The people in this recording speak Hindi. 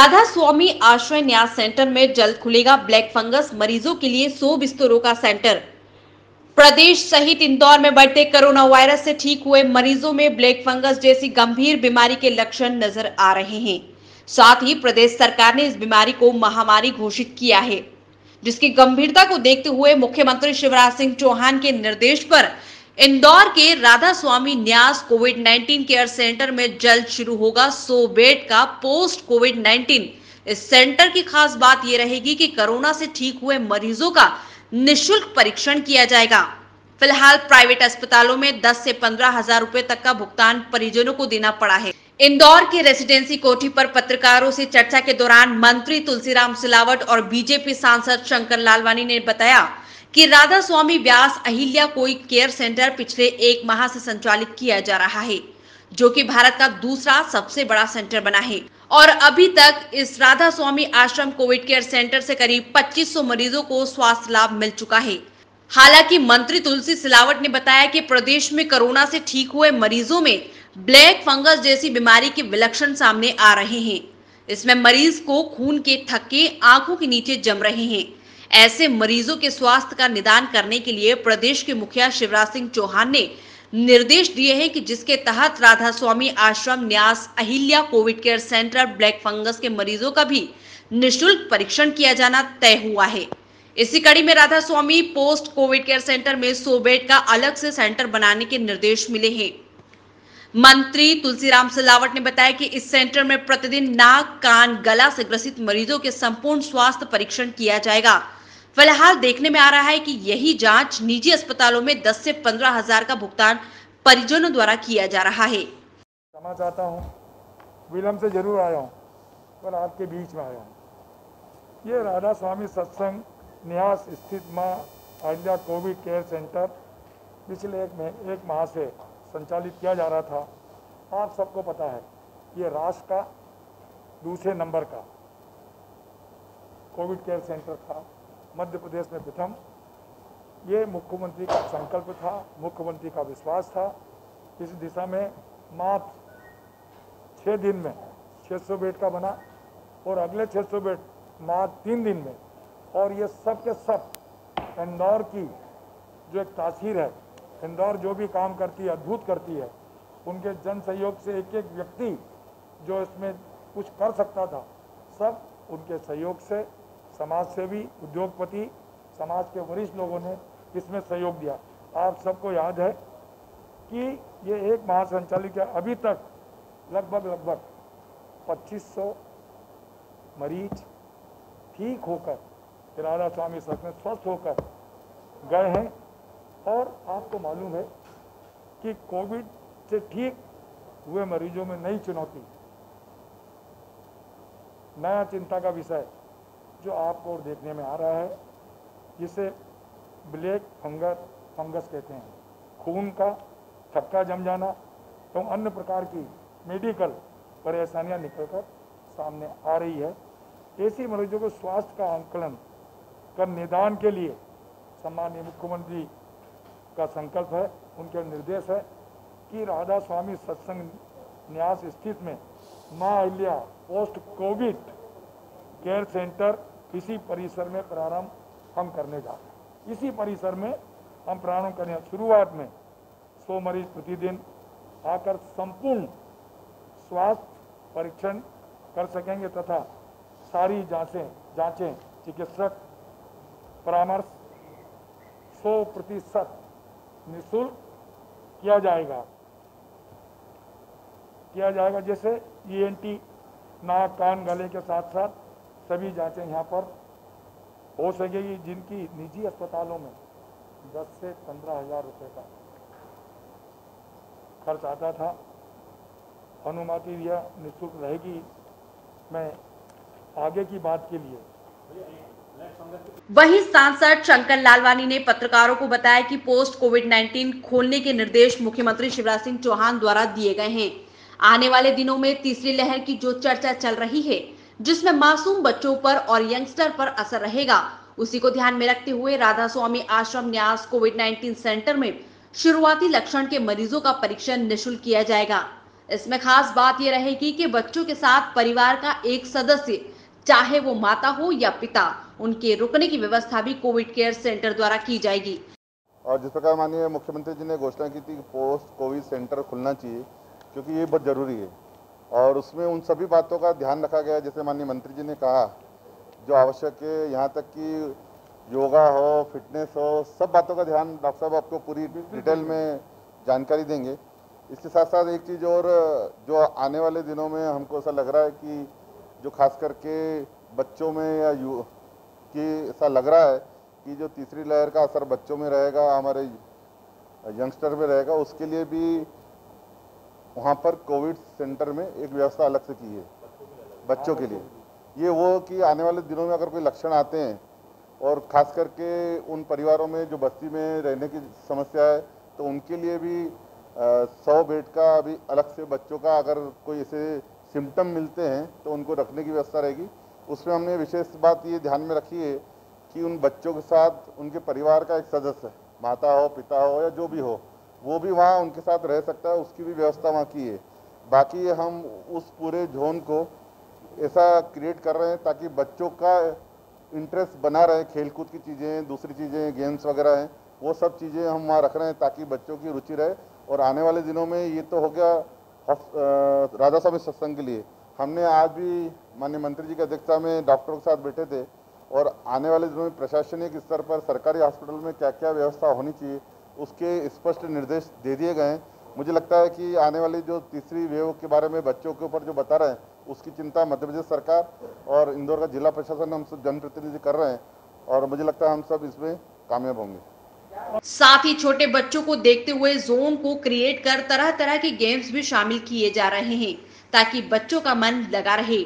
राधा स्वामी आश्रय न्यास सेंटर में जल्द खुलेगा ब्लैक फंगस मरीजों के लिए 100 बिस्तरों का सेंटर। प्रदेश सहित इंदौर में बढ़ते कोरोना वायरस से ठीक हुए मरीजों में ब्लैक फंगस जैसी गंभीर बीमारी के लक्षण नजर आ रहे हैं। साथ ही प्रदेश सरकार ने इस बीमारी को महामारी घोषित किया है, जिसकी गंभीरता को देखते हुए मुख्यमंत्री शिवराज सिंह चौहान के निर्देश पर इंदौर के राधा स्वामी न्यास कोविड-19 केयर सेंटर में जल्द शुरू होगा 100 बेड का पोस्ट कोविड-19। इस सेंटर की खास बात यह रहेगी कि कोरोना से ठीक हुए मरीजों का निःशुल्क परीक्षण किया जाएगा। फिलहाल प्राइवेट अस्पतालों में 10 से 15 हजार रुपए तक का भुगतान परिजनों को देना पड़ा है। इंदौर के रेसिडेंसी कोठी पर पत्रकारों से चर्चा के दौरान मंत्री तुलसीराम सिलावट और बीजेपी सांसद शंकर लालवानी ने बताया कि राधा स्वामी व्यास अहिल्या कोई केयर सेंटर पिछले 1 माह से संचालित किया जा रहा है, जो कि भारत का दूसरा सबसे बड़ा सेंटर बना है और अभी तक इस राधा स्वामी आश्रम कोविड केयर सेंटर से करीब 2500 मरीजों को स्वास्थ्य लाभ मिल चुका है। हालांकि मंत्री तुलसी सिलावट ने बताया कि प्रदेश में कोरोना से ठीक हुए मरीजों में ब्लैक फंगस जैसी बीमारी के विलक्षण सामने आ रहे हैं। इसमें मरीज को खून के थक्के आंखों के नीचे जम रहे हैं। ऐसे मरीजों के स्वास्थ्य का निदान करने के लिए प्रदेश के मुखिया शिवराज सिंह चौहान ने निर्देश दिए हैं कि जिसके तहत राधा स्वामी आश्रम न्यास Ahilya Covid care centre black fungus के मरीजों का भी निःशुल्क परीक्षण किया जाना तय हुआ है। इसी कड़ी में राधा स्वामी पोस्ट कोविड केयर सेंटर में 100 बेड का अलग से सेंटर बनाने के निर्देश मिले हैं। मंत्री तुलसीराम सिलावट ने बताया कि इस सेंटर में प्रतिदिन नाक, कान, गला से ग्रसित मरीजों के संपूर्ण स्वास्थ्य परीक्षण किया जाएगा। फिलहाल देखने में आ रहा है कि यही जांच निजी अस्पतालों में 10 से 15 हजार का भुगतान परिजनों द्वारा किया जा रहा है। क्षमा चाहता हूँ, विलम्ब से जरूर आया हूँ, पर आपके बीच में आया हूँ। ये राधा स्वामी सत्संग न्यास स्थित मां अहिल्या कोविड केयर सेंटर पिछले एक माह से संचालित किया जा रहा था। आप सबको पता है, ये राष्ट्र का दूसरे नंबर का कोविड केयर सेंटर था, मध्य प्रदेश में प्रथम। ये मुख्यमंत्री का संकल्प था, मुख्यमंत्री का विश्वास था। इस दिशा में मात्र 6 दिन में 600 बेड का बना और अगले 600 बेड मात्र 3 दिन में। और ये सब के सब इंदौर की जो एक तासीर है, इंदौर जो भी काम करती है, अद्भुत करती है। उनके जन सहयोग से एक एक व्यक्ति जो इसमें कुछ कर सकता था, सब उनके सहयोग से समाज सेवी, उद्योगपति, समाज के वरिष्ठ लोगों ने इसमें सहयोग दिया। आप सबको याद है कि ये 1 माह संचालित किया, अभी तक लगभग 2500 मरीज ठीक होकर राधा स्वामी सत्संग में स्वस्थ होकर गए हैं। और आपको मालूम है कि कोविड से ठीक हुए मरीजों में नई चुनौती, नया चिंता का विषय जो आपको और देखने में आ रहा है, जिसे ब्लैक फंगस कहते हैं। खून का थक्का जम जाना एवं अन्य प्रकार की मेडिकल परेशानियां निकलकर सामने आ रही है। ऐसी मरीजों को स्वास्थ्य का आंकलन कर निदान के लिए सम्माननीय मुख्यमंत्री का संकल्प है, उनके निर्देश है कि राधा स्वामी सत्संग न्यास स्थित में मां Ahilya post Covid care centre इसी परिसर में प्रारंभ हम करने जा रहे हैं। इसी परिसर में हम प्रारंभ करने, शुरुआत में 100 मरीज प्रतिदिन आकर संपूर्ण स्वास्थ्य परीक्षण कर सकेंगे तथा सारी जांचें चिकित्सक परामर्श 100% निःशुल्क किया जाएगा। जैसे ENT, नाक, कान, गले के साथ साथ सभी जांचें यहाँ पर हो सकेगी, जिनकी निजी अस्पतालों में 10 से 15 हजार रुपये का खर्च आता था। अनुमति यह निःशुल्क रहेगी। मैं आगे की बात के लिए वहीं सांसद शंकर लालवानी ने पत्रकारों को बताया कि पोस्ट कोविड-19 खोलने के निर्देश मुख्यमंत्री शिवराज सिंह चौहान द्वारा दिए गए हैं। आने वाले दिनों में तीसरी लहर की जो चर्चा चल रही है, जिसमें मासूम बच्चों पर और यंगस्टर पर असर रहेगा, उसी को ध्यान में रखते हुए राधा स्वामी आश्रम न्यास कोविड-19 सेंटर में शुरुआती लक्षण के मरीजों का परीक्षण निःशुल्क किया जाएगा। इसमें खास बात यह रहेगी कि बच्चों के साथ परिवार का एक सदस्य, चाहे वो माता हो या पिता, उनके रुकने की व्यवस्था भी कोविड केयर सेंटर द्वारा की जाएगी। और जिस प्रकार माननीय मुख्यमंत्री जी ने घोषणा की थी कि पोस्ट कोविड सेंटर खुलना चाहिए, क्योंकि ये बहुत ज़रूरी है और उसमें उन सभी बातों का ध्यान रखा गया जैसे माननीय मंत्री जी ने कहा, जो आवश्यक है, यहाँ तक कि योगा हो, फिटनेस हो, सब बातों का ध्यान डॉक्टर साहब आपको पूरी डिटेल में जानकारी देंगे। इसके साथ साथ एक चीज़ और, जो आने वाले दिनों में हमको ऐसा लग रहा है कि जो खास करके बच्चों में या कि ऐसा लग रहा है कि जो तीसरी लहर का असर बच्चों में रहेगा, हमारे यंगस्टर में रहेगा, उसके लिए भी वहाँ पर कोविड सेंटर में एक व्यवस्था अलग से की है बच्चों के लिए। ये वो कि आने वाले दिनों में अगर कोई लक्षण आते हैं और ख़ास करके उन परिवारों में जो बस्ती में रहने की समस्या है, तो उनके लिए भी 100 बेड का अभी अलग से बच्चों का अगर कोई ऐसे सिम्टम मिलते हैं तो उनको रखने की व्यवस्था रहेगी। उसमें हमने विशेष बात ये ध्यान में रखी है कि उन बच्चों के साथ उनके परिवार का एक सदस्य, माता हो, पिता हो या जो भी हो, वो भी वहाँ उनके साथ रह सकता है, उसकी भी व्यवस्था वहाँ की है। बाकी हम उस पूरे जोन को ऐसा क्रिएट कर रहे हैं ताकि बच्चों का इंटरेस्ट बना रहे, खेलकूद की चीज़ें, दूसरी चीज़ें, गेम्स वगैरह हैं, वो सब चीज़ें हम वहाँ रख रहे हैं ताकि बच्चों की रुचि रहे। और आने वाले दिनों में ये तो हो गया राधा स्वामी सत्संग के लिए, हमने आज भी माननीय मंत्री जी की अध्यक्षता में डॉक्टरों के साथ बैठे थे और आने वाले दिनों में प्रशासनिक स्तर पर सरकारी हॉस्पिटल में क्या क्या व्यवस्था होनी चाहिए उसके स्पष्ट निर्देश दे दिए गए हैं। मुझे लगता है कि आने वाली जो तीसरी वेव के बारे में बच्चों के ऊपर जो बता रहे हैं, उसकी चिंता मध्य प्रदेश सरकार और इंदौर का जिला प्रशासन हम सब जनप्रतिनिधि कर रहे हैं और मुझे लगता है हम सब इसमें कामयाब होंगे। साथ ही छोटे बच्चों को देखते हुए जोन को क्रिएट कर तरह तरह के गेम्स भी शामिल किए जा रहे हैं ताकि बच्चों का मन लगा रहे।